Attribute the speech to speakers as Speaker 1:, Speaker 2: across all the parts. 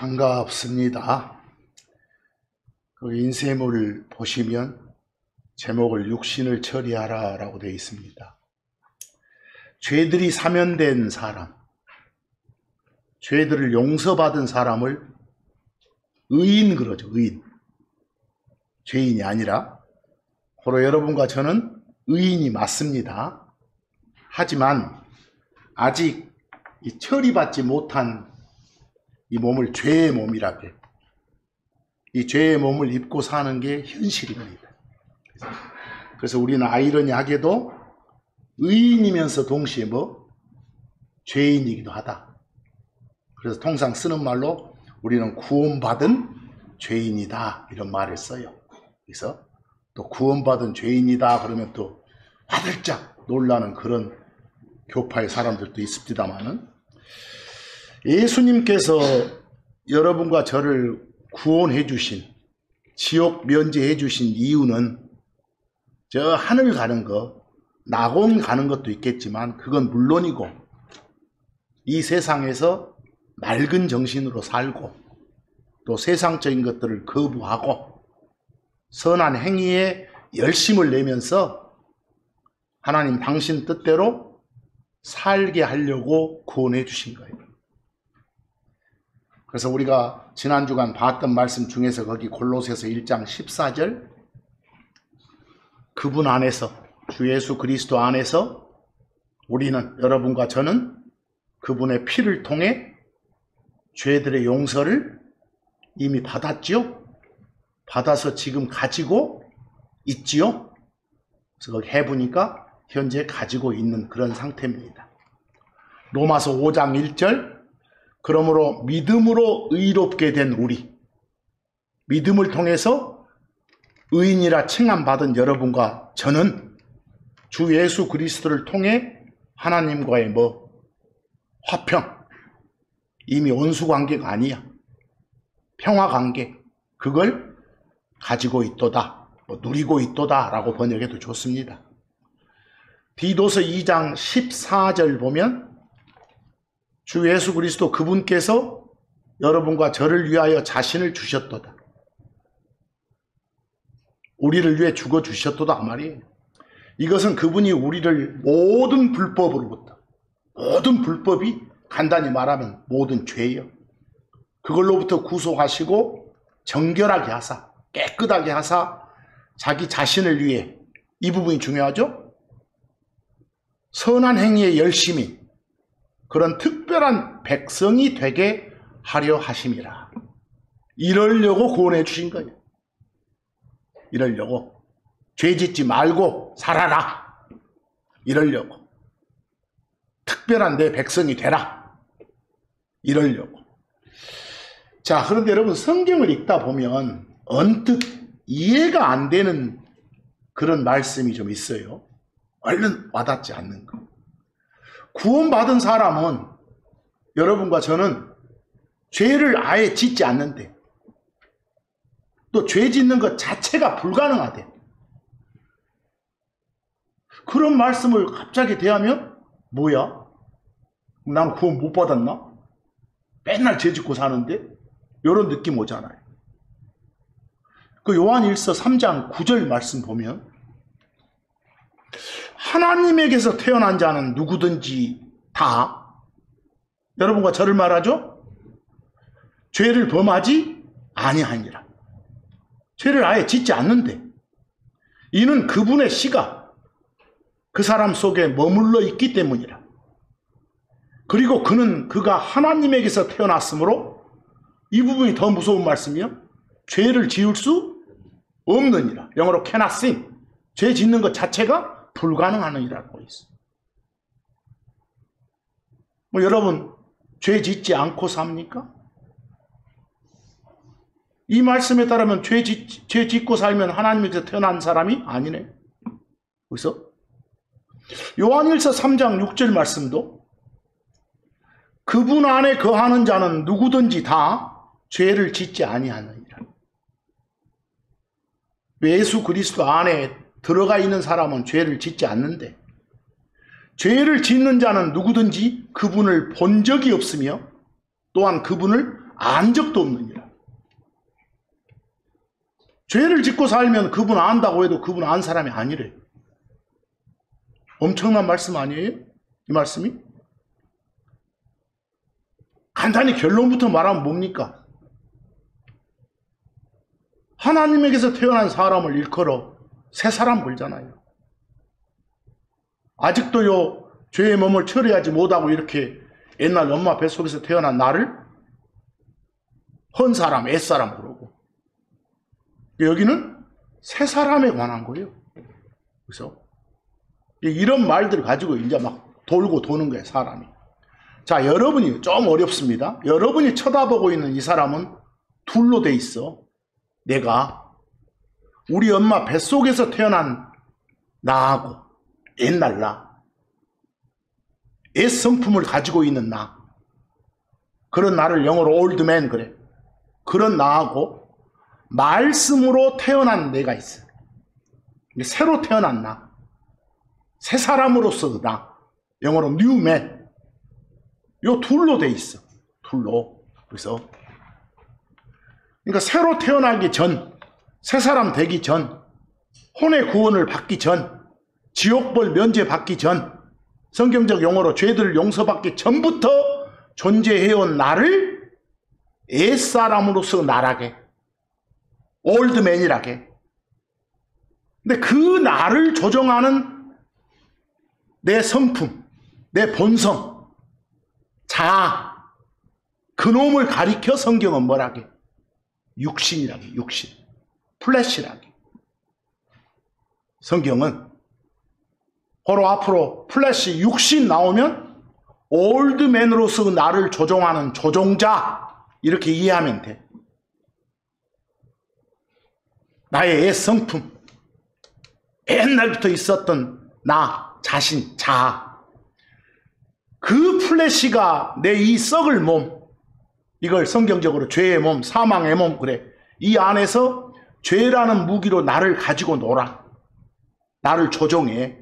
Speaker 1: 반갑습니다. 그 인쇄물을 보시면 제목을 육신을 처리하라 라고 되어 있습니다. 죄들이 사면된 사람, 죄들을 용서받은 사람을 의인 그러죠. 의인. 죄인이 아니라. 바로 여러분과 저는 의인이 맞습니다. 하지만 아직 이 처리받지 못한 이 몸을 죄의 몸이라고 해요. 이 죄의 몸을 입고 사는 게 현실입니다. 그래서 우리는 아이러니하게도 의인이면서 동시에 죄인이기도 하다. 그래서 통상 쓰는 말로 우리는 구원받은 죄인이다 이런 말을 써요. 그래서 또 구원받은 죄인이다 그러면 또 화들짝 놀라는 그런 교파의 사람들도 있습니다만은, 예수님께서 여러분과 저를 구원해 주신, 지옥 면제해 주신 이유는 저 하늘 가는 거, 낙원 가는 것도 있겠지만 그건 물론이고, 이 세상에서 맑은 정신으로 살고 또 세상적인 것들을 거부하고 선한 행위에 열심을 내면서 하나님 당신 뜻대로 살게 하려고 구원해 주신 거예요. 그래서 우리가 지난 주간 봤던 말씀 중에서 거기 골로새서 1장 14절, 그분 안에서, 주 예수 그리스도 안에서 우리는, 여러분과 저는 그분의 피를 통해 죄들의 용서를 이미 받았지요. 받아서 지금 가지고 있지요. 그래서 거기 해보니까 현재 가지고 있는 그런 상태입니다. 로마서 5장 1절, 그러므로 믿음으로 의롭게 된 우리, 믿음을 통해서 의인이라 칭함받은 여러분과 저는 주 예수 그리스도를 통해 하나님과의 화평, 이미 원수관계가 아니야, 평화관계, 그걸 가지고 있도다, 누리고 있도다 라고 번역해도 좋습니다. 디도서 2장 14절 보면 주 예수 그리스도 그분께서 여러분과 저를 위하여 자신을 주셨도다, 우리를 위해 죽어 주셨도다 말이에요. 이것은 그분이 우리를 모든 불법으로부터, 모든 불법이 간단히 말하면 모든 죄요, 그걸로부터 구속하시고 정결하게 하사, 깨끗하게 하사 자기 자신을 위해, 이 부분이 중요하죠. 선한 행위에 열심히 그런 특별한 백성이 되게 하려 하심이라. 이러려고 구원해 주신 거예요. 이러려고. 죄 짓지 말고 살아라. 이러려고. 특별한 내 백성이 되라. 이러려고. 자, 그런데 여러분, 성경을 읽다 보면 언뜻 이해가 안 되는 그런 말씀이 좀 있어요. 얼른 와닿지 않는 거. 구원받은 사람은, 여러분과 저는 죄를 아예 짓지 않는데, 또 죄 짓는 것 자체가 불가능하대. 그런 말씀을 갑자기 대하면 뭐야? 난 구원 못 받았나? 맨날 죄 짓고 사는데? 이런 느낌 오잖아요. 그 요한일서 3장 9절 말씀 보면, 하나님에게서 태어난 자는 누구든지 다, 여러분과 저를 말하죠? 죄를 범하지 아니하니라. 죄를 아예 짓지 않는데, 이는 그분의 씨가 그 사람 속에 머물러 있기 때문이라. 그리고 그가 하나님에게서 태어났으므로, 이 부분이 더 무서운 말씀이요, 죄를 지을 수 없느니라. 영어로 cannot sin. 죄 짓는 것 자체가 불가능하느니라고 있어. 여러분, 죄 짓지 않고 삽니까? 이 말씀에 따르면 죄 짓고 살면 하나님에게서 태어난 사람이 아니네. 그래서 요한일서 3장 6절 말씀도, 그분 안에 거하는 자는 누구든지 다 죄를 짓지 아니하느니라. 예수 그리스도 안에 들어가 있는 사람은 죄를 짓지 않는데, 죄를 짓는 자는 누구든지 그분을 본 적이 없으며 또한 그분을 안 적도 없느니라. 죄를 짓고 살면 그분 안다고 해도 그분 안 사람이 아니래. 엄청난 말씀 아니에요? 이 말씀이? 간단히 결론부터 말하면 뭡니까? 하나님에게서 태어난 사람을 일컬어 새 사람 걸잖아요. 아직도요, 죄의 몸을 처리하지 못하고 이렇게 옛날 엄마 뱃속에서 태어난 나를 헌 사람, 옛사람 그러고. 여기는 새 사람에 관한 거예요. 그래서 이런 말들 가지고 이제 막 돌고 도는 거예요, 사람이. 자, 여러분이 좀 어렵습니다. 여러분이 쳐다보고 있는 이 사람은 둘로 돼 있어. 내가 우리 엄마 뱃속에서 태어난 나하고 옛날 나, 옛 성품을 가지고 있는 나, 그런 나를 영어로 old man 그래. 그런 나하고 말씀으로 태어난 내가 있어. 새로 태어난 나, 새 사람으로서 나, 영어로 new man. 요 둘로 돼 있어. 둘로. 그래서 그러니까 새로 태어나기 전, 새 사람 되기 전, 혼의 구원을 받기 전, 지옥벌 면제 받기 전, 성경적 용어로 죄들을 용서받기 전부터 존재해온 나를 옛사람으로서 나라게, 올드맨이라게. 근데 그 나를 조정하는 내 성품, 내 본성, 자아, 그놈을 가리켜 성경은 뭐라게? 육신이라게, 육신. 플래시라게. 성경은 바로 앞으로 플래시, 육신 나오면 올드맨으로서 나를 조종하는 조종자, 이렇게 이해하면 돼. 나의 옛 성품, 옛날부터 있었던 나 자신, 자아, 그 플래시가 내 이 썩을 몸, 이걸 성경적으로 죄의 몸, 사망의 몸 그래. 이 안에서 죄라는 무기로 나를 가지고 놀아. 나를 조종해.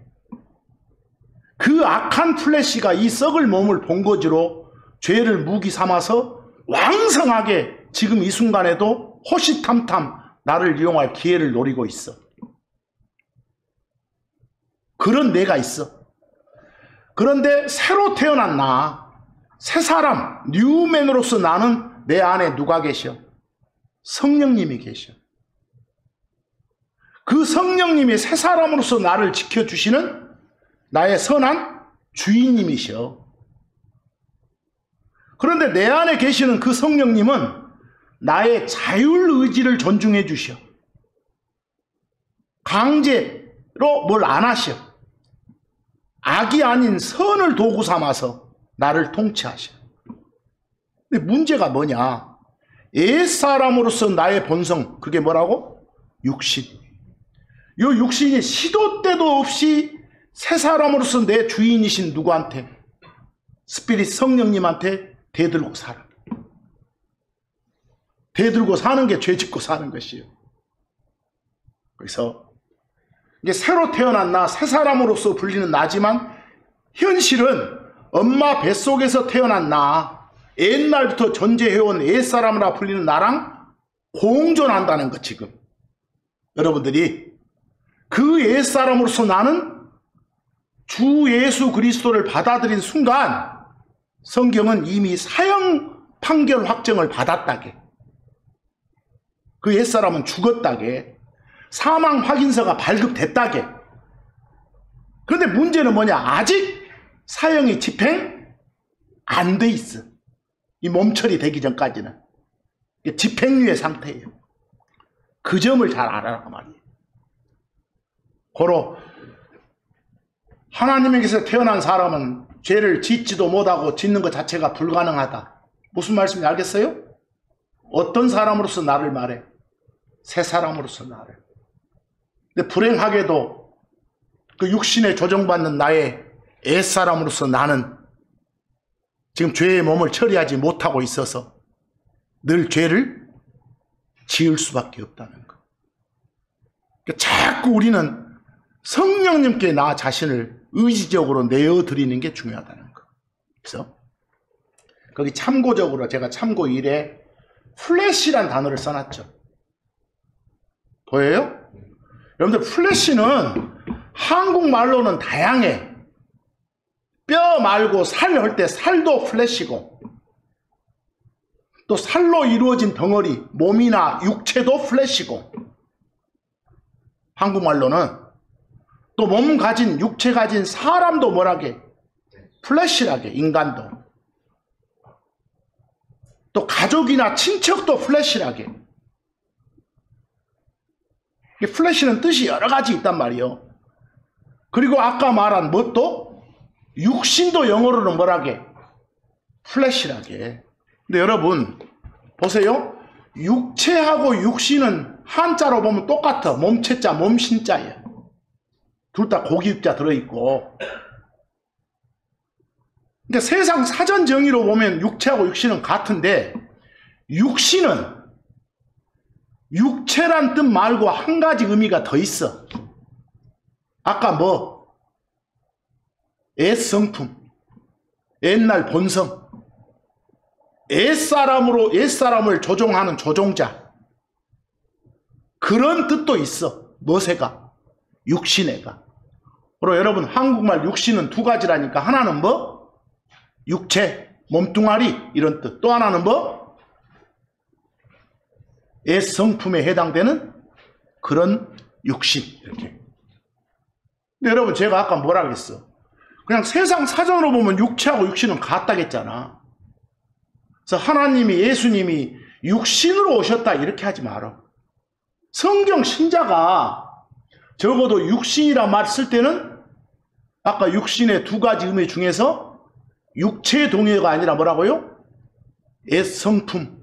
Speaker 1: 그 악한 플래시가 이 썩을 몸을 본거지로 죄를 무기 삼아서 왕성하게 지금 이 순간에도 호시탐탐 나를 이용할 기회를 노리고 있어. 그런 내가 있어. 그런데 새로 태어난 나, 새 사람, 뉴맨으로서 나는 내 안에 누가 계셔? 성령님이 계셔. 그 성령님이 새 사람으로서 나를 지켜주시는 나의 선한 주인님이셔. 그런데 내 안에 계시는 그 성령님은 나의 자율의지를 존중해 주셔. 강제로 뭘 안 하셔. 악이 아닌 선을 도구 삼아서 나를 통치하셔. 근데 문제가 뭐냐? 옛사람으로서 나의 본성, 그게 뭐라고? 육신. 이 육신이 시도 때도 없이 새 사람으로서 내 주인이신 누구한테? 스피릿 성령님한테 대들고 살아. 대들고 사는 게 죄 짓고 사는 것이에요. 그래서 이게 새로 태어난 나, 새 사람으로서 불리는 나지만 현실은 엄마 뱃속에서 태어난 나, 옛날부터 존재해온 옛사람이라 불리는 나랑 공존한다는 것. 지금 여러분들이 그 옛사람으로서 나는 주 예수 그리스도를 받아들인 순간 성경은 이미 사형 판결 확정을 받았다게. 그 옛사람은 죽었다게. 사망 확인서가 발급됐다게. 그런데 문제는 뭐냐? 아직 사형이 집행 안 돼 있어. 이 몸처리 되기 전까지는 집행유예 상태예요. 그 점을 잘 알아라 말이에요. 고로 하나님에게서 태어난 사람은 죄를 짓지도 못하고 짓는 것 자체가 불가능하다. 무슨 말씀인지 알겠어요? 어떤 사람으로서 나를 말해? 새 사람으로서 나를. 근데 불행하게도 그 육신에 조정받는 나의 옛사람으로서 나는 지금 죄의 몸을 처리하지 못하고 있어서 늘 죄를 지을 수밖에 없다는 거. 그러니까 자꾸 우리는 성령님께 나 자신을 의지적으로 내어드리는 게 중요하다는 거. 그래서 거기 참고적으로 제가 참고 1에 플래시란 단어를 써놨죠. 보여요? 여러분들 플래시는 한국말로는 다양해. 뼈 말고 살 할 때 살도 플래시고, 또 살로 이루어진 덩어리, 몸이나 육체도 플래시고, 한국말로는 또 몸 가진, 육체 가진 사람도 뭐라게? 플래시라게, 인간도. 또 가족이나 친척도 플래시라게. 플래시는 뜻이 여러 가지 있단 말이에요. 그리고 아까 말한 뭣도? 육신도 영어로는 뭐라게? 플래시라게. 근데 여러분 보세요. 육체하고 육신은 한자로 보면 똑같아. 몸체자, 몸신자예요. 둘 다 고기 육자 들어있고. 그러니까 세상 사전 정의로 보면 육체하고 육신은 같은데, 육신은 육체란 뜻 말고 한 가지 의미가 더 있어. 아까 뭐? 옛성품, 옛날 본성, 옛사람을 조종하는 조종자, 그런 뜻도 있어. 뭐새가? 육신애가. 그리고 여러분 한국말 육신은 두 가지라니까, 하나는 뭐? 육체, 몸뚱아리, 이런 뜻. 또 하나는 뭐? 옛 성품에 해당되는 그런 육신, 이렇게. 근데 여러분 제가 아까 뭐라 그랬어? 그냥 세상 사전으로 보면 육체하고 육신은 같다겠잖아. 그래서 하나님이, 예수님이 육신으로 오셨다 이렇게 하지 마라. 성경 신자가 적어도 육신이란 말 쓸 때는 아까 육신의 두 가지 의미 중에서 육체의 동의어가 아니라 뭐라고요? 옛 성품,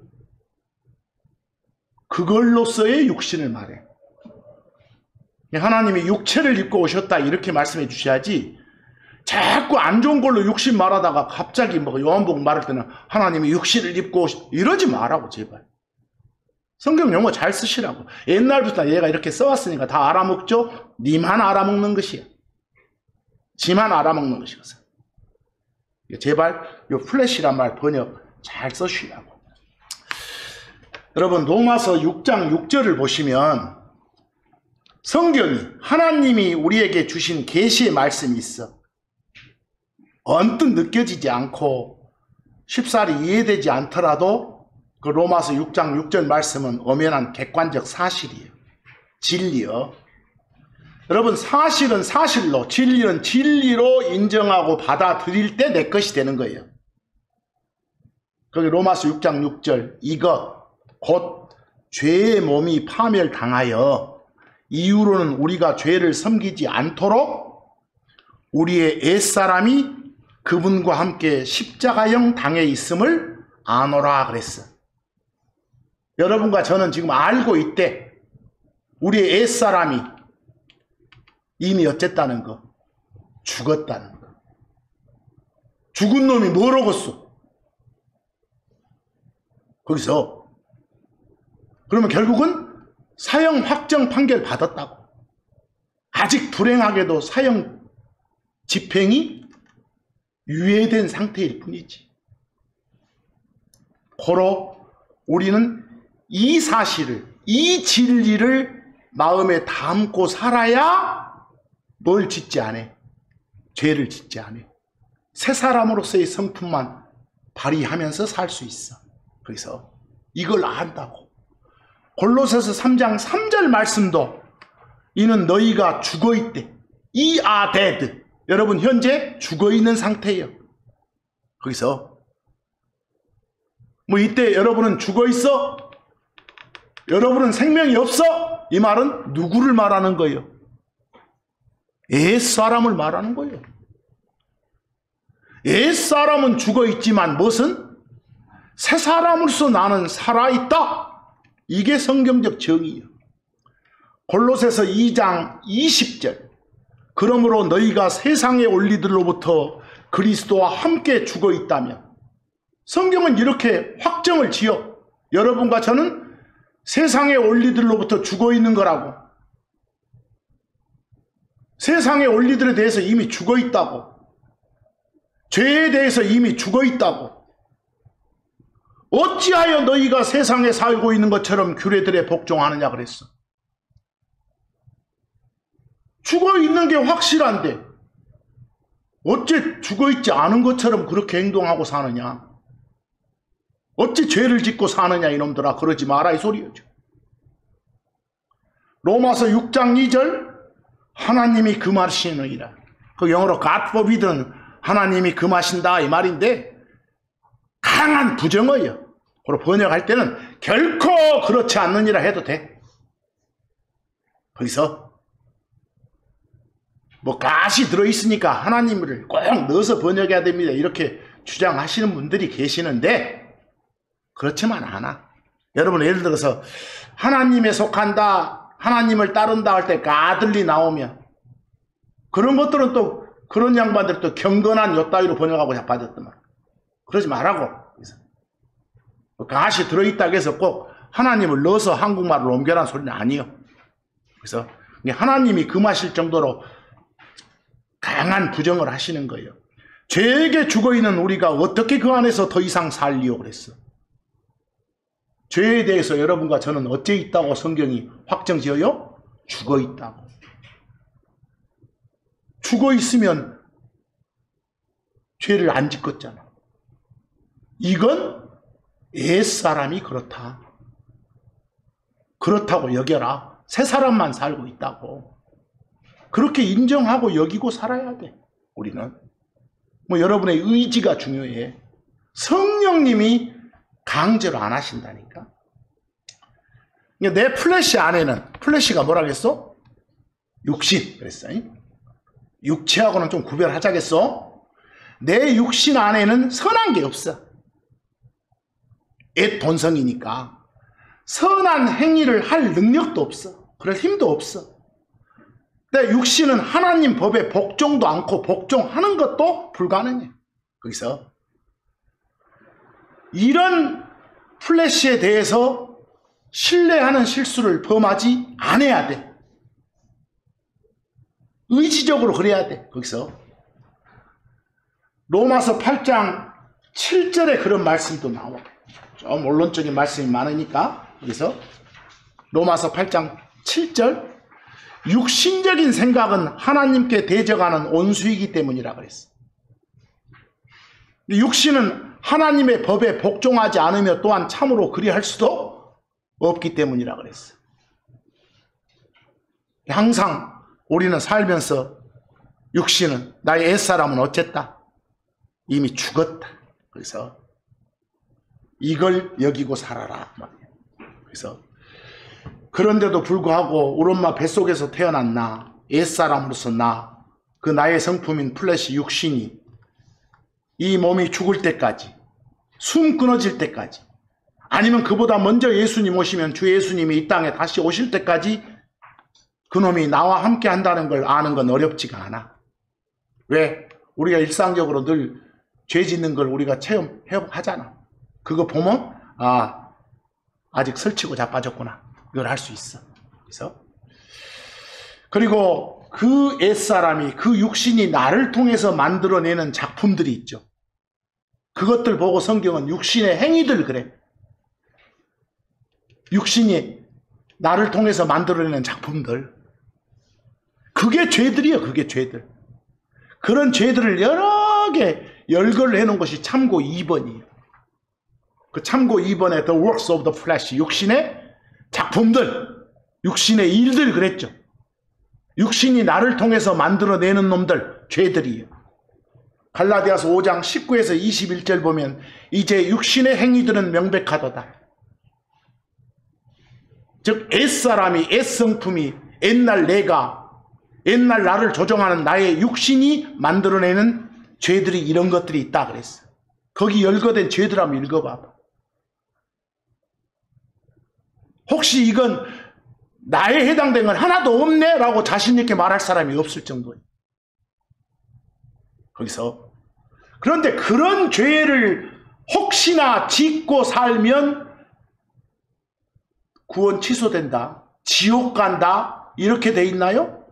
Speaker 1: 그걸로서의 육신을 말해. 하나님이 육체를 입고 오셨다 이렇게 말씀해 주셔야지, 자꾸 안 좋은 걸로 육신 말하다가 갑자기 뭐 요한복음 말할 때는 하나님이 육신을 입고 이러지 말라고, 제발. 성경 용어 잘 쓰시라고. 옛날부터 얘가 이렇게 써왔으니까 다 알아먹죠? 님만 알아먹는 것이야. 지만 알아먹는 것이거든. 제발 요 플래시란 말 번역 잘 써주시라고. 여러분 로마서 6장 6절을 보시면 성경이, 하나님이 우리에게 주신 계시의 말씀이 있어. 언뜻 느껴지지 않고 쉽사리 이해되지 않더라도 그 로마서 6장 6절 말씀은 엄연한 객관적 사실이에요. 진리요. 여러분 사실은 사실로, 진리는 진리로 인정하고 받아들일 때 내 것이 되는 거예요. 거기 로마서 6장 6절, 이것 곧 죄의 몸이 파멸당하여 이후로는 우리가 죄를 섬기지 않도록 우리의 옛사람이 그분과 함께 십자가형 당해 있음을 아노라 그랬어. 여러분과 저는 지금 알고 있대. 우리의 옛사람이 이미 어쨌다는 거? 죽었다는 거. 죽은 놈이 뭘 얻었어? 거기서. 그러면 결국은 사형 확정 판결 받았다고. 아직 불행하게도 사형 집행이 유예된 상태일 뿐이지. 고로 우리는 이 사실을, 이 진리를 마음에 담고 살아야 뭘 짓지 않아? 죄를 짓지 않아. 새 사람으로서의 성품만 발휘하면서 살 수 있어. 그래서 이걸 안다고. 골로새서 3장 3절 말씀도 이는 너희가 죽어있대. 이 are dead. 여러분 현재 죽어있는 상태예요. 거기서 뭐 이때 여러분은 죽어있어? 여러분은 생명이 없어? 이 말은 누구를 말하는 거예요? 옛사람을 말하는 거예요. 옛사람은 죽어있지만 무엇은? 새사람으로서 나는 살아있다. 이게 성경적 정의예요. 골로새서 2장 20절, 그러므로 너희가 세상의 원리들로부터 그리스도와 함께 죽어있다면, 성경은 이렇게 확정을 지어. 여러분과 저는 세상의 원리들로부터 죽어있는 거라고. 세상의 원리들에 대해서 이미 죽어있다고. 죄에 대해서 이미 죽어있다고. 어찌하여 너희가 세상에 살고 있는 것처럼 규례들에 복종하느냐 그랬어. 죽어있는 게 확실한데 어째 죽어있지 않은 것처럼 그렇게 행동하고 사느냐. 어찌 죄를 짓고 사느냐 이놈들아. 그러지 마라 이 소리예요. 로마서 6장 2절 하나님이 금하시느니라. 그 영어로 God forbid는 하나님이 금하신다 이 말인데 강한 부정어예요. 그리고 번역할 때는 결코 그렇지 않느니라 해도 돼. 거기서 뭐 가시 들어있으니까 하나님을 꼭 넣어서 번역해야 됩니다 이렇게 주장하시는 분들이 계시는데 그렇지만 않아. 여러분 예를 들어서 하나님에 속한다, 하나님을 따른다 할 때 가들리 나오면 그런 것들은 또 그런 양반들 또 경건한 요따위로 번역하고 자빠졌단 말이야. 그러지 말라고. 가시 들어있다고 해서 꼭 하나님을 넣어서 한국말로 옮겨라는 소리는 아니에요. 그래서 하나님이 금하실 정도로 강한 부정을 하시는 거예요. 죄에게 죽어있는 우리가 어떻게 그 안에서 더 이상 살리요 그랬어. 죄에 대해서 여러분과 저는 어째 있다고 성경이 확정지어요? 죽어있다고. 죽어있으면 죄를 안 짓겠잖아. 이건 옛사람이 그렇다. 그렇다고 여겨라. 새 사람만 살고 있다고. 그렇게 인정하고 여기고 살아야 돼. 우리는. 뭐 여러분의 의지가 중요해. 성령님이 강제로 안 하신다니까. 내 플래시 안에는 플래시가 뭐라겠어? 육신 그랬어. 육체하고는 좀 구별하자겠어. 내 육신 안에는 선한 게 없어. 옛 본성이니까 선한 행위를 할 능력도 없어. 그럴 힘도 없어. 내 육신은 하나님 법에 복종도 않고 복종하는 것도 불가능해. 거기서 이런 플래시에 대해서 신뢰하는 실수를 범하지 않아야 돼. 의지적으로 그래야 돼. 거기서 로마서 8장 7절에 그런 말씀도 나와. 좀 원론적인 말씀이 많으니까 여기서 로마서 8장 7절 육신적인 생각은 하나님께 대적하는 온수이기 때문이라 그랬어. 육신은 하나님의 법에 복종하지 않으며 또한 참으로 그리할 수도 없기 때문이라 그랬어. 항상 우리는 살면서 육신은 나의 옛사람은 어쨌다? 이미 죽었다. 그래서 이걸 여기고 살아라. 그래서 그런데도 불구하고 우리 엄마 뱃속에서 태어난 나, 옛사람으로서 나, 그 나의 성품인 플래시 육신이 이 몸이 죽을 때까지, 숨 끊어질 때까지, 아니면 그보다 먼저 예수님 오시면 주 예수님이 이 땅에 다시 오실 때까지 그놈이 나와 함께 한다는 걸 아는 건 어렵지가 않아. 왜? 우리가 일상적으로 늘 죄 짓는 걸 우리가 체험하잖아. 그거 보면 아직 설치고 자빠졌구나. 이걸 할 수 있어. 그래서 그리고 그 옛사람이 그 육신이 나를 통해서 만들어내는 작품들이 있죠. 그것들 보고 성경은 육신의 행위들 그래. 육신이 나를 통해서 만들어내는 작품들. 그게 죄들이에요. 그게 죄들. 그런 죄들을 여러 개 열거를 해놓은 것이 참고 2번이에요. 그 참고 2번에 The Works of the Flesh, 육신의 작품들, 육신의 일들 그랬죠. 육신이 나를 통해서 만들어내는 놈들, 죄들이에요. 갈라디아서 5장 19에서 21절 보면 이제 육신의 행위들은 명백하도다. 즉 옛사람이, 옛성품이, 옛날 내가, 옛날 나를 조정하는 나의 육신이 만들어내는 죄들이 이런 것들이 있다 그랬어. 거기 열거된 죄들 한번 읽어봐봐. 혹시 이건 나에 해당된 건 하나도 없네 라고 자신 있게 말할 사람이 없을 정도예요. 거기서 그런데 그런 죄를 혹시나 짓고 살면 구원 취소된다, 지옥 간다 이렇게 돼 있나요?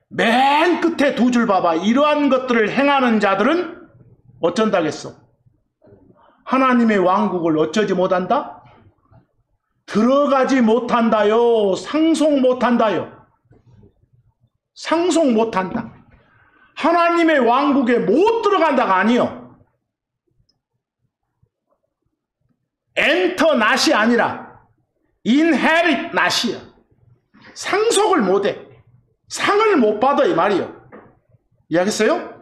Speaker 1: 맨 끝에 두 줄 봐봐. 이러한 것들을 행하는 자들은 어쩐다겠어? 하나님의 왕국을 어쩌지 못한다? 들어가지 못한다요. 상속 못한다요. 상속 못한다. 하나님의 왕국에 못 들어간다가 아니요. 엔터 낫이 아니라 인헤릿 낫이야. 상속을 못해. 상을 못 받아 이 말이요. 이해하겠어요?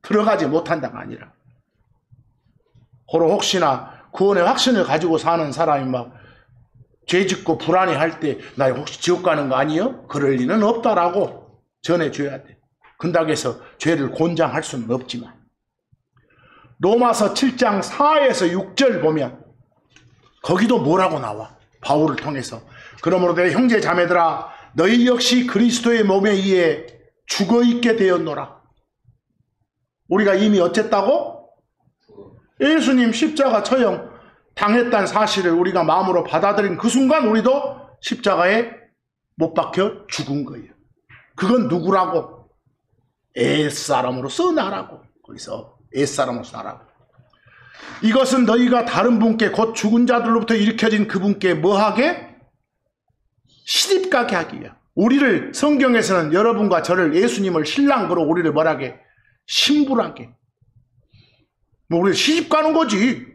Speaker 1: 들어가지 못한다가 아니라. 호로 혹시나 구원의 확신을 가지고 사는 사람이 막 죄짓고 불안해할 때 나 혹시 지옥 가는 거 아니요? 그럴 리는 없다라고 전해줘야 돼. 근다고 해서 죄를 곤장할 수는 없지만 로마서 7장 4에서 6절 보면 거기도 뭐라고 나와? 바울을 통해서 그러므로 내 형제 자매들아 너희 역시 그리스도의 몸에 의해 죽어있게 되었노라. 우리가 이미 어쨌다고? 예수님 십자가 처형 당했다는 사실을 우리가 마음으로 받아들인 그 순간 우리도 십자가에 못 박혀 죽은 거예요. 그건 누구라고? 옛사람으로서 나라고. 거기서 옛사람으로서 나라고. 이것은 너희가 다른 분께 곧 죽은 자들로부터 일으켜진 그분께 뭐하게? 시집가게 하기야. 우리를 성경에서는 여러분과 저를 예수님을 신랑으로 우리를 뭐라게? 신부라게. 뭐 우리 시집 가는 거지.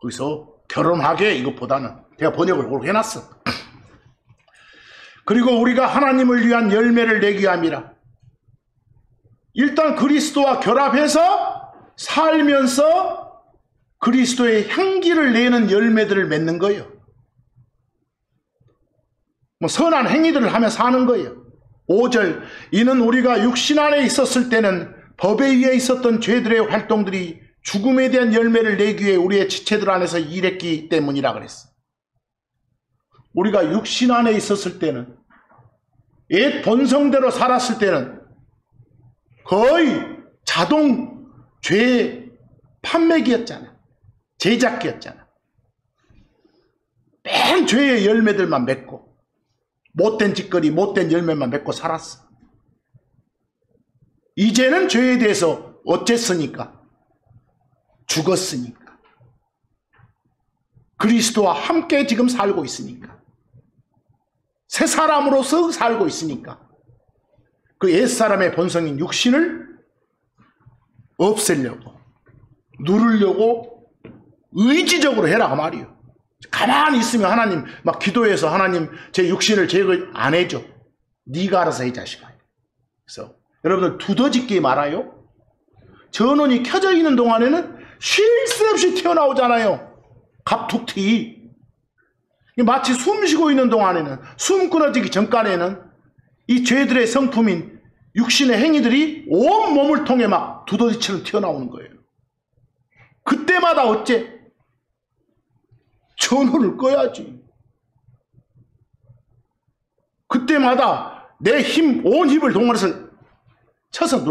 Speaker 1: 거기서 결혼하게 이것보다는 제가 번역을 그렇게 해놨어. 그리고 우리가 하나님을 위한 열매를 내기 함이라. 일단 그리스도와 결합해서 살면서 그리스도의 향기를 내는 열매들을 맺는 거예요. 뭐 선한 행위들을 하며 사는 거예요. 5절 이는 우리가 육신 안에 있었을 때는 법에 의해 있었던 죄들의 활동들이 죽음에 대한 열매를 내기 위해 우리의 지체들 안에서 일했기 때문이라 그랬어. 우리가 육신 안에 있었을 때는 옛 본성대로 살았을 때는 거의 자동 죄 판매기였잖아. 제작기였잖아. 맨 죄의 열매들만 맺고 못된 짓거리 못된 열매만 맺고 살았어. 이제는 죄에 대해서 어쨌으니까? 죽었으니까. 그리스도와 함께 지금 살고 있으니까. 새 사람으로서 살고 있으니까. 그 옛사람의 본성인 육신을 없애려고 누르려고 의지적으로 해라 그 말이에요. 가만히 있으면 하나님 막 기도해서 하나님 제 육신을 제거 안 해줘. 네가 알아서 해 자식아. 그래서 여러분들 두더짓기 말아요. 전원이 켜져 있는 동안에는 쉴 새 없이 튀어나오잖아요. 갑툭튀. 마치 숨 쉬고 있는 동안에는 숨 끊어지기 전간에는 이 죄들의 성품인 육신의 행위들이 온 몸을 통해 막 두더지처럼 튀어나오는 거예요. 그때마다 어째? 전원을 꺼야지. 그때마다 내 힘, 온 힘을 동원해서 쳐서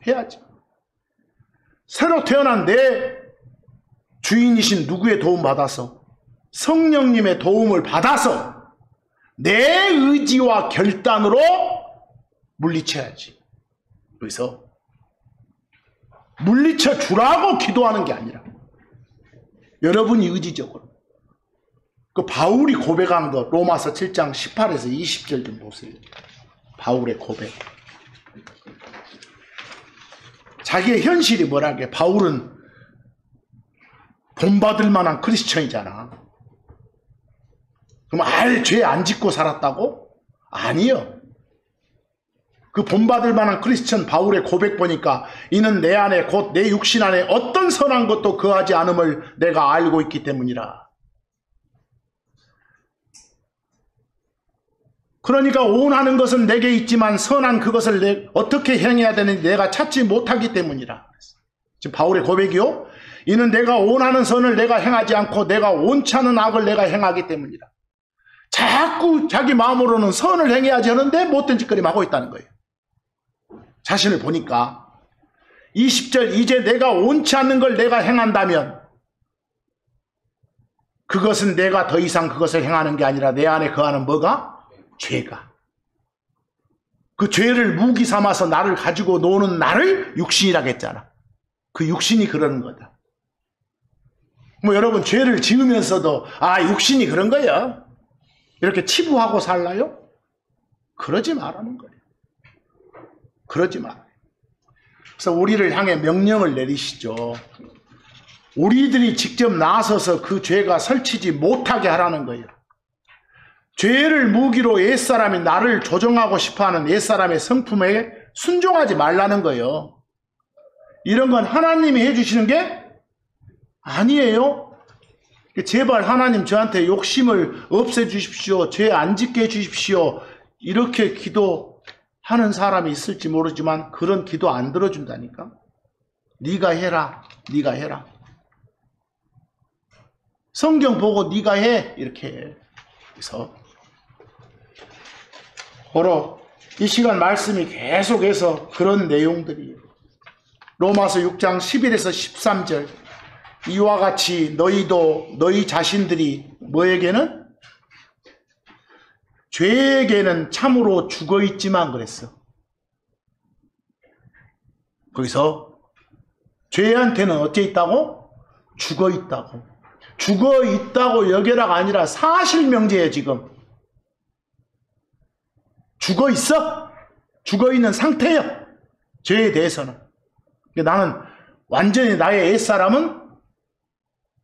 Speaker 1: 해야지. 새로 태어난 내 주인이신 누구의 도움 받아서 성령님의 도움을 받아서 내 의지와 결단으로 물리쳐야지. 그래서 물리쳐 주라고 기도하는 게 아니라 여러분이 의지적으로 그 바울이 고백한 거 로마서 7장 18에서 20절 좀 보세요. 바울의 고백. 자기의 현실이 뭐라게? 바울은 본받을 만한 크리스천이잖아. 그럼 아예 죄 안 짓고 살았다고? 아니요. 그 본받을 만한 크리스천 바울의 고백 보니까 이는 내 안에 곧 내 육신 안에 어떤 선한 것도 거하지 않음을 내가 알고 있기 때문이라. 그러니까 원하는 것은 내게 있지만 선한 그것을 어떻게 행해야 되는지 내가 찾지 못하기 때문이라. 지금 바울의 고백이요. 이는 내가 원하는 선을 내가 행하지 않고 내가 원치 않은 악을 내가 행하기 때문이라. 자꾸 자기 마음으로는 선을 행해야지 하는데 못된 짓거리만 하고 있다는 거예요. 자신을 보니까 20절 이제 내가 원치 않는 걸 내가 행한다면 그것은 내가 더 이상 그것을 행하는 게 아니라 내 안에 거하는 뭐가? 죄가. 그 죄를 무기 삼아서 나를 가지고 노는 나를 육신이라고 했잖아. 그 육신이 그러는 거다. 뭐 여러분 죄를 지으면서도 육신이 그런 거야 이렇게 치부하고 살나요? 그러지 말라는 거예요. 그러지 마. 그래서 우리를 향해 명령을 내리시죠. 우리들이 직접 나서서 그 죄가 설치지 못하게 하라는 거예요. 죄를 무기로 옛사람이 나를 조종하고 싶어하는 옛사람의 성품에 순종하지 말라는 거예요. 이런 건 하나님이 해주시는 게 아니에요. 제발 하나님 저한테 욕심을 없애주십시오. 죄 안 짓게 해주십시오. 이렇게 기도하는 사람이 있을지 모르지만 그런 기도 안 들어준다니까. 네가 해라. 네가 해라. 성경 보고 네가 해. 이렇게 해. 그래서 바로 이 시간 말씀이 계속해서 그런 내용들이에요. 로마서 6장 11에서 13절 이와 같이 너희도 너희 자신들이 뭐에게는? 죄에게는 참으로 죽어있지만 그랬어. 거기서 죄한테는 어째 있다고? 죽어있다고. 죽어있다고 여겨라가 아니라 사실명제예요. 지금 죽어있어. 죽어있는 상태예요. 죄에 대해서는. 나는 완전히 나의 옛사람은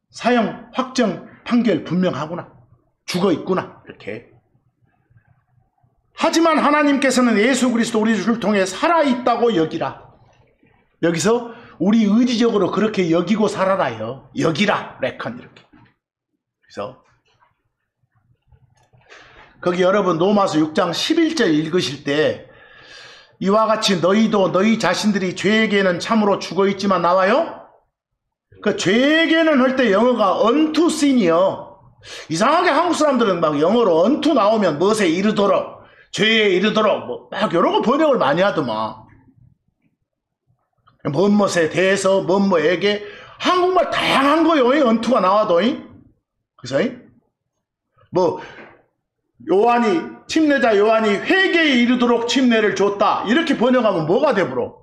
Speaker 1: 사형 확정 판결 분명하구나. 죽어있구나. 이렇게. 하지만 하나님께서는 예수 그리스도 우리를 통해 살아있다고 여기라. 여기서 우리 의지적으로 그렇게 여기고 살아라요. 여기라. 레컨 이렇게. 그래서 거기 여러분 로마서 6장 11절 읽으실 때 이와 같이 너희도 너희 자신들이 죄에게는 참으로 죽어있지만 나와요? 그 죄에게는 할 때 영어가 unto sin이요. 이상하게 한국 사람들은 막 영어로 unto 나오면 무엇에 이르도록 죄에 이르도록 막 이런 거 번역을 많이 하더만. 뭐뭐에 대해서 뭐뭐에게 한국말 다양한 거요. unto가 나와도. 그래서 뭐 침례자 요한이 회개에 이르도록 침례를 줬다. 이렇게 번역하면 뭐가 되부러?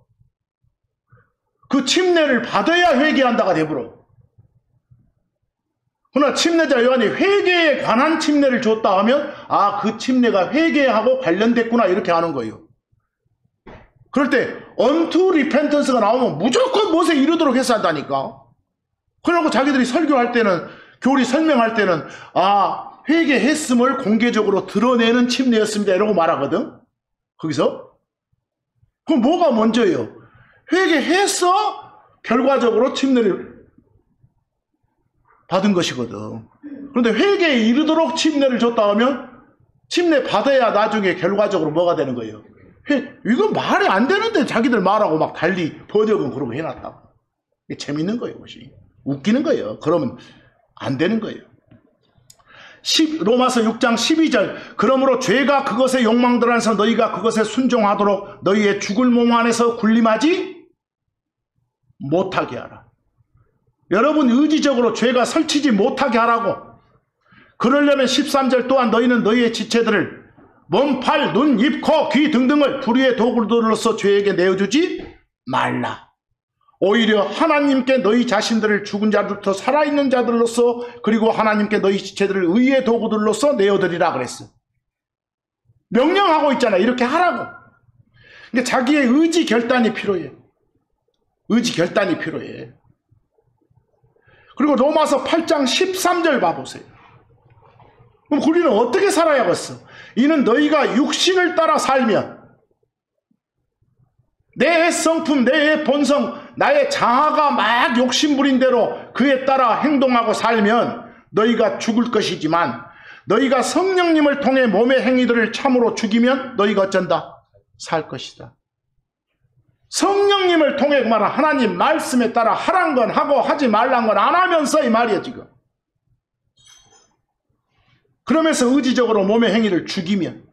Speaker 1: 그 침례를 받아야 회개한다가 되부러. 그러나 침례자 요한이 회개에 관한 침례를 줬다 하면 그 침례가 회개하고 관련됐구나 이렇게 하는 거예요. 그럴 때 unto repentance가 나오면 무조건 무엇에 이르도록 해서 한다니까. 그러고 자기들이 설교할 때는 교리 설명할 때는 회개했음을 공개적으로 드러내는 침례였습니다 이러고 말하거든. 거기서 그럼 뭐가 먼저예요? 회개해서 결과적으로 침례를 받은 것이거든. 그런데 회개에 이르도록 침례를 줬다 하면 침례 받아야 나중에 결과적으로 뭐가 되는 거예요? 이건 말이 안 되는데 자기들 말하고 막 달리 번역은 그러고 해놨다고. 이게 재밌는 거예요. 그것이. 웃기는 거예요. 그러면 안 되는 거예요. 로마서 6장 12절 그러므로 죄가 그것의 욕망들 안에서 너희가 그것에 순종하도록 너희의 죽을 몸 안에서 군림하지 못하게 하라. 여러분 의지적으로 죄가 설치지 못하게 하라고. 그러려면 13절 또한 너희는 너희의 지체들을 몸, 팔, 눈, 입, 코, 귀 등등을 불의의 도구로서 죄에게 내어주지 말라. 오히려 하나님께 너희 자신들을 죽은 자들부터 살아있는 자들로서 그리고 하나님께 너희 지체들을 의의 도구들로서 내어드리라 그랬어. 명령하고 있잖아. 이렇게 하라고. 그러니까 자기의 의지 결단이 필요해. 의지 결단이 필요해. 그리고 로마서 8장 13절 봐보세요. 그럼 우리는 어떻게 살아야겠어? 이는 너희가 육신을 따라 살면 내 성품, 내 본성, 나의 자아가 막 욕심부린 대로 그에 따라 행동하고 살면 너희가 죽을 것이지만 너희가 성령님을 통해 몸의 행위들을 참으로 죽이면 너희가 어쩐다? 살 것이다. 성령님을 통해 말한 하나님 말씀에 따라 하란 건 하고 하지 말란 건 안 하면서 이 말이에요 지금. 그러면서 의지적으로 몸의 행위를 죽이면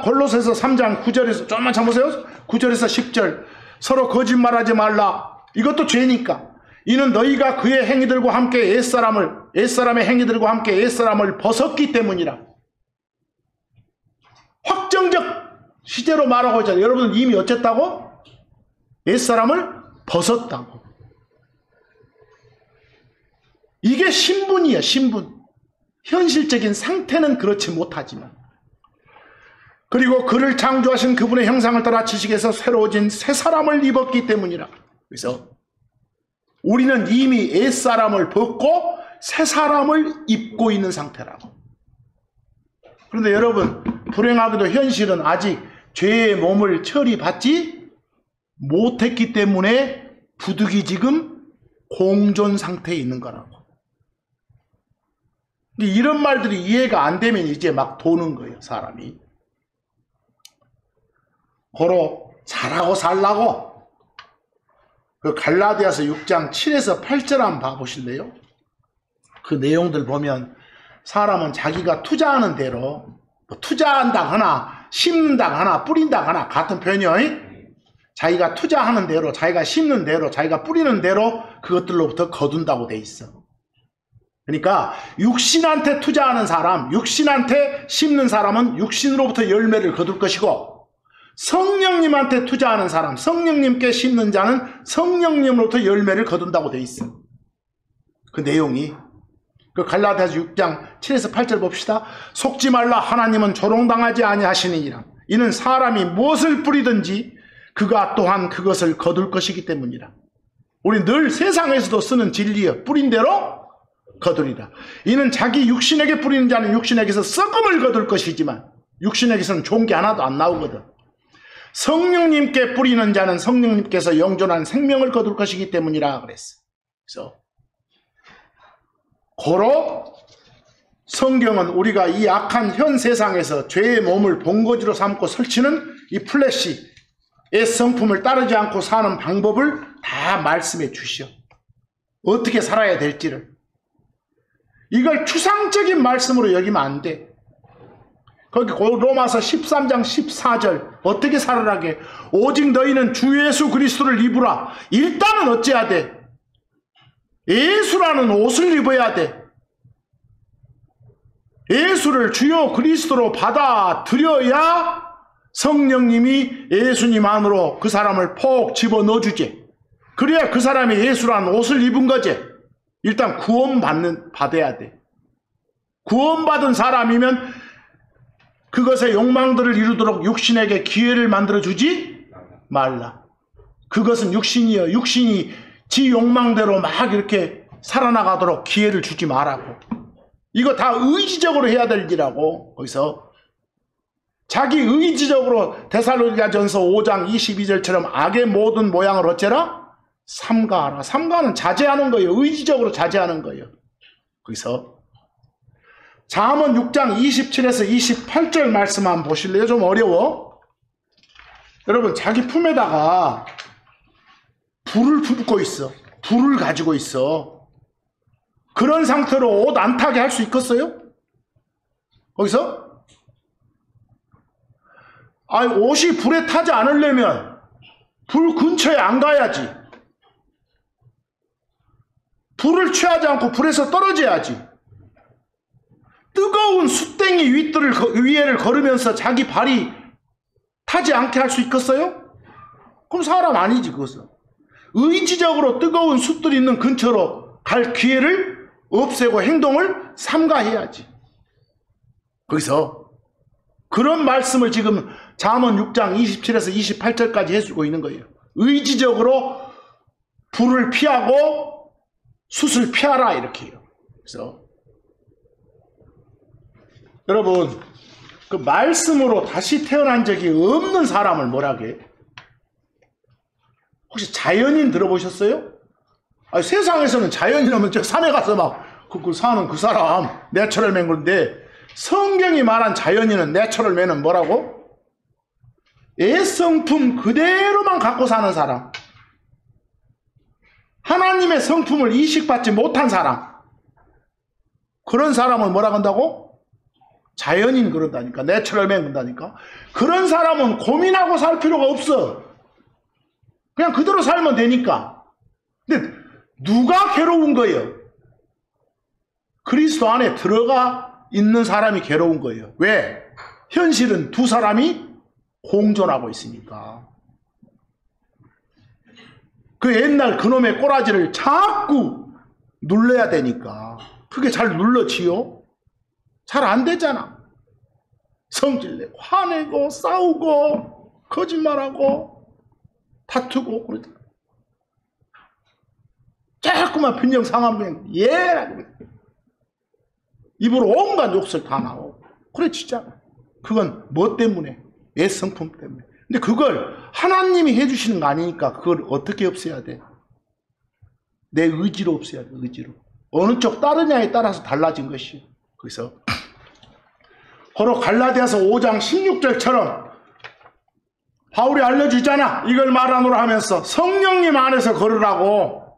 Speaker 1: 골로새서 3장 9절에서 조금만 참으세요. 9절에서 10절 서로 거짓말하지 말라. 이것도 죄니까. 이는 너희가 그의 행위들과 함께 옛사람의 행위들과 함께 옛사람을 벗었기 때문이라. 확정적 시제로 말하고 있잖아요. 여러분은 이미 어쨌다고? 옛사람을 벗었다고. 이게 신분이에요. 신분. 현실적인 상태는 그렇지 못하지만. 그리고 그를 창조하신 그분의 형상을 따라 지식에서 새로워진 새 사람을 입었기 때문이라. 그래서 우리는 이미 옛사람을 벗고 새 사람을 입고 있는 상태라고. 그런데 여러분, 불행하게도 현실은 아직 죄의 몸을 처리받지 못했기 때문에 부득이 지금 공존 상태에 있는 거라고. 이런 말들이 이해가 안 되면 이제 막 도는 거예요, 사람이. 고로 잘하고 살라고. 그 갈라디아서 6장 7에서 8절 한번 봐보실래요? 그 내용들 보면 사람은 자기가 투자하는 대로, 뭐 투자한다 하나 심는다 하나 뿌린다 하나 같은 표현이요. 자기가 투자하는 대로, 자기가 심는 대로, 자기가 뿌리는 대로 그것들로부터 거둔다고 돼 있어. 그러니까 육신한테 투자하는 사람, 육신한테 심는 사람은 육신으로부터 열매를 거둘 것이고, 성령님한테 투자하는 사람, 성령님께 심는 자는 성령님으로부터 열매를 거둔다고 돼 있어. 그 내용이. 그 갈라디아서 6장 7에서 8절 봅시다. 속지 말라. 하나님은 조롱당하지 아니하시니라. 이는 사람이 무엇을 뿌리든지 그가 또한 그것을 거둘 것이기 때문이라. 우리 늘 세상에서도 쓰는 진리여. 뿌린 대로 거두리라. 이는 자기 육신에게 뿌리는 자는 육신에게서 썩음을 거둘 것이지만 육신에게서는 좋은 게 하나도 안 나오거든. 성령님께 뿌리는 자는 성령님께서 영존한 생명을 거둘 것이기 때문이라 그랬어. 그래서 고로 성경은 우리가 이 악한 현 세상에서 죄의 몸을 본거지로 삼고 설치는 이 플래시의 성품을 따르지 않고 사는 방법을 다 말씀해 주시오. 어떻게 살아야 될지를. 이걸 추상적인 말씀으로 여기면 안 돼. 거기 로마서 13장 14절 어떻게 살아라게? 오직 너희는 주 예수 그리스도를 입으라. 일단은 어찌해야 돼? 예수라는 옷을 입어야 돼. 예수를 주요 그리스도로 받아들여야 성령님이 예수님 안으로 그 사람을 폭 집어넣어주지. 그래야 그 사람이 예수라는 옷을 입은 거지. 일단 받아야 돼. 구원받은 사람이면 그것의 욕망들을 이루도록 육신에게 기회를 만들어주지 말라. 그것은 육신이여. 육신이 지 욕망대로 막 이렇게 살아나가도록 기회를 주지 말라고. 이거 다 의지적으로 해야 될 일이라고. 거기서 자기 의지적으로 데살로니가전서 5장 22절처럼 악의 모든 모양을 어째라? 삼가하라. 삼가는 자제하는 거예요. 의지적으로 자제하는 거예요. 거기서 잠언 6장 27에서 28절 말씀 한번 보실래요? 좀 어려워. 여러분, 자기 품에다가 불을 품고 있어. 불을 가지고 있어. 그런 상태로 옷 안 타게 할 수 있겠어요? 거기서? 아니, 옷이 불에 타지 않으려면 불 근처에 안 가야지. 불을 취하지 않고 불에서 떨어져야지. 뜨거운 숯땡이 위에를 걸으면서 자기 발이 타지 않게 할 수 있겠어요? 그럼 사람 아니지, 그것은. 의지적으로 뜨거운 숯들이 있는 근처로 갈 기회를 없애고 행동을 삼가해야지. 거기서 그런 말씀을 지금 잠언 6장 27에서 28절까지 해주고 있는 거예요. 의지적으로 불을 피하고 숯을 피하라, 이렇게 해요. 그래서 여러분, 그 말씀으로 다시 태어난 적이 없는 사람을 뭐라게? 혹시 자연인 들어보셨어요? 아니, 세상에서는 자연인 하면 저 산에 가서 막 그 사는 그 사람 내추럴맨. 그런데 성경이 말한 자연인은 내추럴맨은 뭐라고? 애성품 그대로만 갖고 사는 사람. 하나님의 성품을 이식받지 못한 사람. 그런 사람을 뭐라 한다고? 자연인 그런다니까. 내추럴맨 그런다니까. 그런 사람은 고민하고 살 필요가 없어. 그냥 그대로 살면 되니까. 근데 누가 괴로운 거예요? 그리스도 안에 들어가 있는 사람이 괴로운 거예요. 왜? 현실은 두 사람이 공존하고 있으니까. 그 옛날 그놈의 꼬라지를 자꾸 눌러야 되니까. 그게 잘 눌러지요? 잘 안 되잖아. 성질내고 화내고 싸우고 거짓말하고 다투고 그러잖아. 자꾸만 빈정상하면 그냥 예라고 입으로 온갖 욕설 다 나오고 그래지잖아. 그건 뭐 때문에? 옛 성품 때문에. 근데 그걸 하나님이 해주시는 거 아니니까 그걸 어떻게 없애야 돼? 내 의지로 없애야 돼. 의지로. 어느 쪽 따르냐에 따라서 달라진 것이요. 그래서 바로 갈라디아서 5장 16절처럼 바울이 알려주잖아. 이걸 말하노라 하면서 성령님 안에서 걸으라고.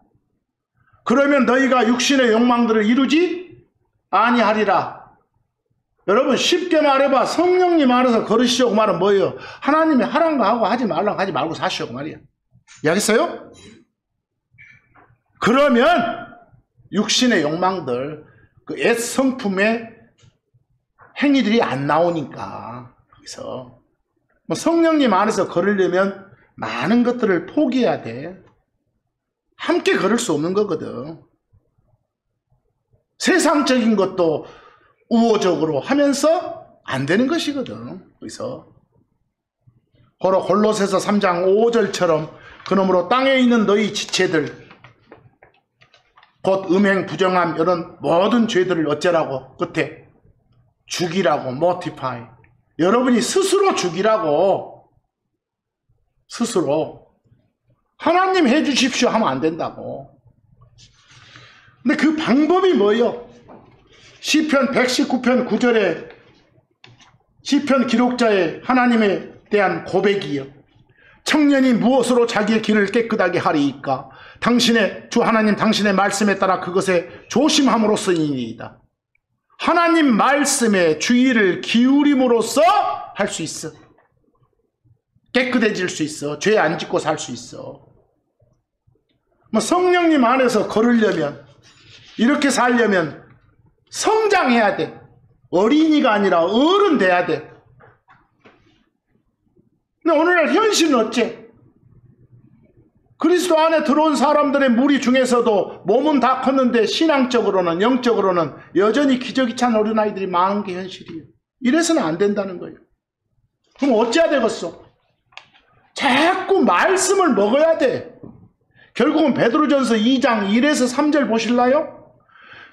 Speaker 1: 그러면 너희가 육신의 욕망들을 이루지 아니하리라. 여러분 쉽게 말해봐. 성령님 안에서 걸으시오. 말은 뭐예요? 하나님이 하라는 거 하고 하지 말라는 거 하지 말고 사시오. 말이야. 이해하겠어요? 그러면 육신의 욕망들, 그 옛 성품의 행위들이 안 나오니까. 그래서 뭐 성령님 안에서 걸으려면 많은 것들을 포기해야 돼. 함께 걸을 수 없는 거거든. 세상적인 것도 우호적으로 하면서 안 되는 것이거든. 그래서 바로 골로새서 3장 5절처럼 그러므로 땅에 있는 너희 지체들 곧 음행, 부정함 이런 모든 죄들을 어쩌라고? 끝에 죽이라고. mortify. 여러분이 스스로 죽이라고. 스스로. 하나님 해주십시오 하면 안 된다고. 근데 그 방법이 뭐예요? 시편 119편 9절에 시편 기록자의 하나님에 대한 고백이요. 청년이 무엇으로 자기의 길을 깨끗하게 하리이까? 당신의 주 하나님 당신의 말씀에 따라 그것에 조심함으로써이니이다. 하나님 말씀에 주의를 기울임으로써 할 수 있어. 깨끗해질 수 있어. 죄 안 짓고 살 수 있어. 뭐 성령님 안에서 걸으려면, 이렇게 살려면 성장해야 돼. 어린이가 아니라 어른 돼야 돼. 근데 오늘날 현실은 어째? 그리스도 안에 들어온 사람들의 무리 중에서도 몸은 다 컸는데 신앙적으로는, 영적으로는 여전히 기저귀 찬 어린아이들이 많은 게 현실이에요. 이래서는 안 된다는 거예요. 그럼 어찌해야 되겠어? 자꾸 말씀을 먹어야 돼. 결국은 베드로전서 2장 1에서 3절 보실라요?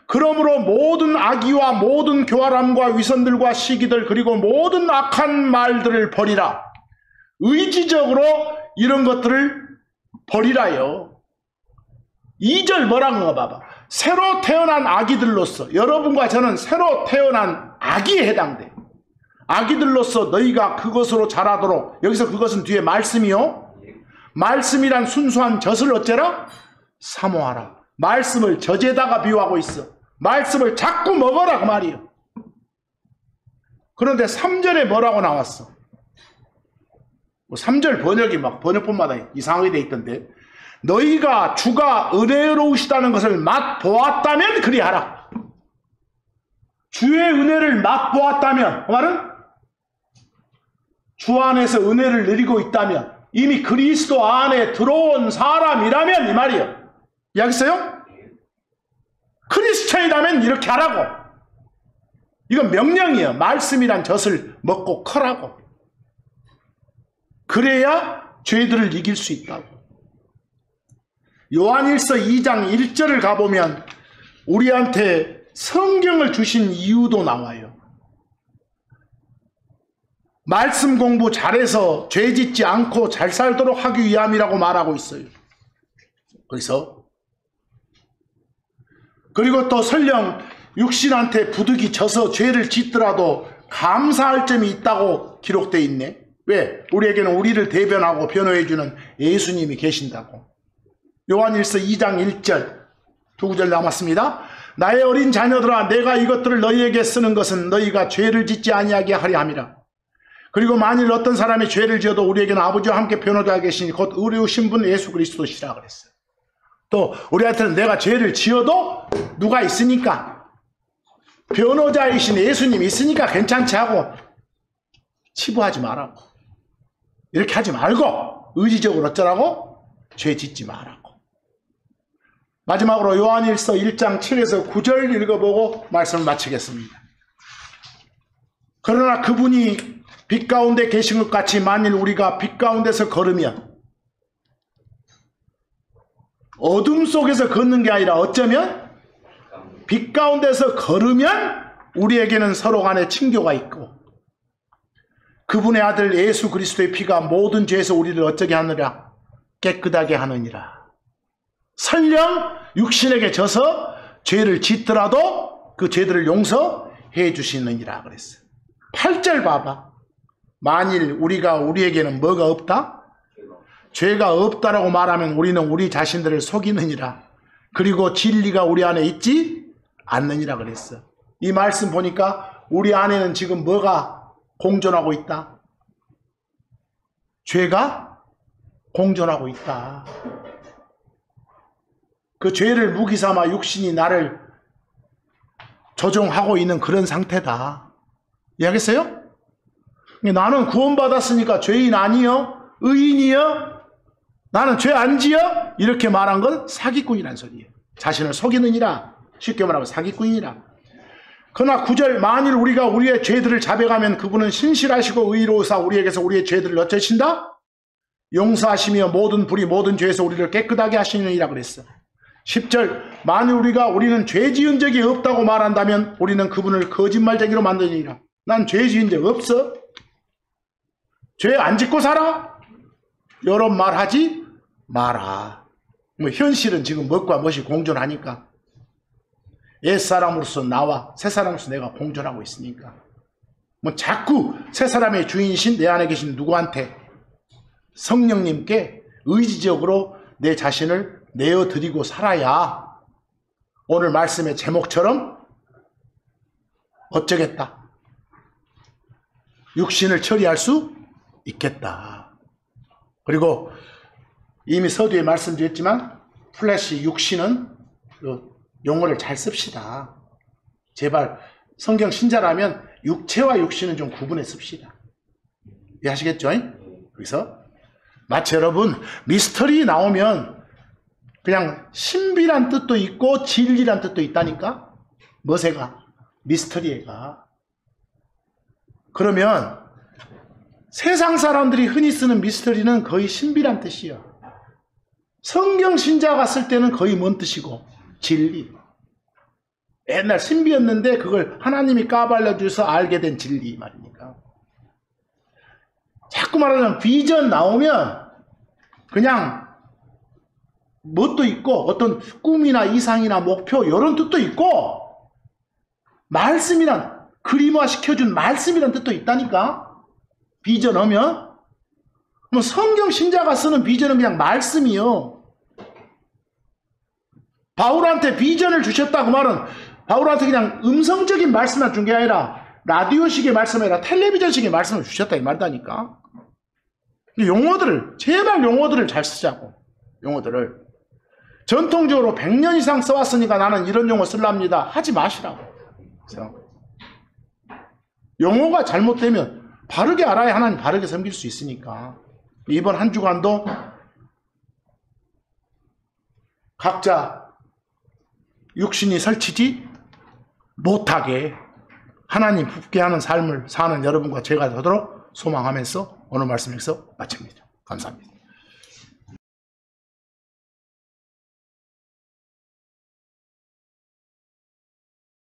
Speaker 1: 그러므로 모든 악의와 모든 교활함과 위선들과 시기들 그리고 모든 악한 말들을 버리라. 의지적으로 이런 것들을 버리라요. 2절 뭐라고 봐봐. 새로 태어난 아기들로서, 여러분과 저는 새로 태어난 아기에 해당돼. 아기들로서 너희가 그것으로 자라도록. 여기서 그것은 뒤에 말씀이요. 말씀이란 순수한 젖을 어째라? 사모하라. 말씀을 젖에다가 비유하고 있어. 말씀을 자꾸 먹어라 그 말이에요. 그런데 3절에 뭐라고 나왔어? 3절 번역이 막 번역본마다 이상하게 돼 있던데, 너희가 주가 은혜로우시다는 것을 맛보았다면 그리하라. 주의 은혜를 맛보았다면, 그 말은 주 안에서 은혜를 누리고 있다면, 이미 그리스도 안에 들어온 사람이라면 이 말이에요. 이해하겠어요? 크리스천이라면 이렇게 하라고. 이건 명령이에요. 말씀이란 젖을 먹고 커라고. 그래야 죄들을 이길 수 있다고. 요한일서 2장 1절을 가보면 우리한테 성경을 주신 이유도 나와요. 말씀 공부 잘해서 죄 짓지 않고 잘 살도록 하기 위함이라고 말하고 있어요. 그리고 또 설령 육신한테 부득이 져서 죄를 짓더라도 감사할 점이 있다고 기록되어 있네. 왜? 우리에게는 우리를 대변하고 변호해주는 예수님이 계신다고. 요한일서 2장 1절 두 구절 남았습니다. 나의 어린 자녀들아, 내가 이것들을 너희에게 쓰는 것은 너희가 죄를 짓지 아니하게 하려 함이라. 그리고 만일 어떤 사람이 죄를 지어도 우리에게는 아버지와 함께 변호자가 계시니 곧 의로우신 분 예수 그리스도시라 그랬어요. 또 우리한테는 내가 죄를 지어도 누가 있으니까, 변호자이신 예수님이 있으니까 괜찮지 하고 치부하지 말라고. 이렇게 하지 말고 의지적으로 어쩌라고? 죄 짓지 말라고. 마지막으로 요한일서 1장 7에서 9절 읽어보고 말씀을 마치겠습니다. 그러나 그분이 빛 가운데 계신 것 같이 만일 우리가 빛 가운데서 걸으면, 어둠 속에서 걷는 게 아니라 어쩌면 빛 가운데서 걸으면 우리에게는 서로 간에 친교가 있고, 그분의 아들 예수 그리스도의 피가 모든 죄에서 우리를 어쩌게 하느라? 깨끗하게 하느니라. 설령 육신에게 져서 죄를 짓더라도 그 죄들을 용서해 주시느니라 그랬어요. 8절 봐봐. 만일 우리에게는 뭐가 없다? 죄가 없다라고 말하면 우리는 우리 자신들을 속이느니라. 그리고 진리가 우리 안에 있지 않느니라 그랬어. 이 말씀 보니까 우리 안에는 지금 뭐가 공존하고 있다? 죄가 공존하고 있다. 그 죄를 무기 삼아 육신이 나를 조종하고 있는 그런 상태다. 이해하겠어요? 나는 구원받았으니까 죄인 아니요? 의인이요? 나는 죄 안 지어? 이렇게 말한 건 사기꾼이란 소리예요. 자신을 속이느니라. 쉽게 말하면 사기꾼이라. 그러나 9절, 만일 우리가 우리의 죄들을 자백하면 그분은 신실하시고 의로우사 우리에게서 우리의 죄들을 어쩌신다? 용서하시며 모든 불의 모든 죄에서 우리를 깨끗하게 하시느니라 그랬어. 10절, 만일 우리는 죄 지은 적이 없다고 말한다면 우리는 그분을 거짓말쟁이로 만드니라. 난 죄 지은 적 없어? 죄 안 짓고 살아? 이런 말 하지 마라. 현실은 지금 멋과 멋이 공존하니까. 옛사람으로서 나와 새사람으로서 내가 공존하고 있으니까. 자꾸 새사람의 주인이신 내 안에 계신 누구한테? 성령님께 의지적으로 내 자신을 내어드리고 살아야 오늘 말씀의 제목처럼 어쩌겠다. 육신을 처리할 수 있겠다. 그리고 이미 서두에 말씀드렸지만 플래시 육신은 용어를 잘 씁시다. 제발 성경 신자라면 육체와 육신은 좀 구분해 씁시다. 이해하시겠죠? 그래서 마치 여러분 미스터리 나오면 그냥 신비란 뜻도 있고 진리란 뜻도 있다니까. 뭐세가? 미스터리가. 그러면 세상 사람들이 흔히 쓰는 미스터리는 거의 신비란 뜻이야. 성경 신자가 쓸 때는 거의 뭔 뜻이고? 진리. 옛날 신비였는데 그걸 하나님이 까발려 주셔서 알게 된 진리 말이니까. 자꾸 말하자면 비전 나오면 그냥 뭣도 있고 어떤 꿈이나 이상이나 목표 이런 뜻도 있고 말씀이란 그림화 시켜준 말씀이란 뜻도 있다니까. 비전 하면 뭐 성경 신자가 쓰는 비전은 그냥 말씀이요. 바울한테 비전을 주셨다 그 말은 바울한테 그냥 음성적인 말씀만 준 게 아니라 라디오식의 말씀이 아니라 텔레비전식의 말씀을 주셨다 이 말이다니까. 용어들을 제발 용어들을 잘 쓰자고. 용어들을 전통적으로 100년 이상 써왔으니까 나는 이런 용어 쓰랍니다 하지 마시라고. 그래서 용어가 잘못되면 바르게 알아야 하나님 바르게 섬길 수 있으니까 이번 한 주간도 각자 육신이 설치지 못하게 하나님 붙게 하는 삶을 사는 여러분과 제가 되도록 소망하면서 오늘 말씀에서 마칩니다. 감사합니다.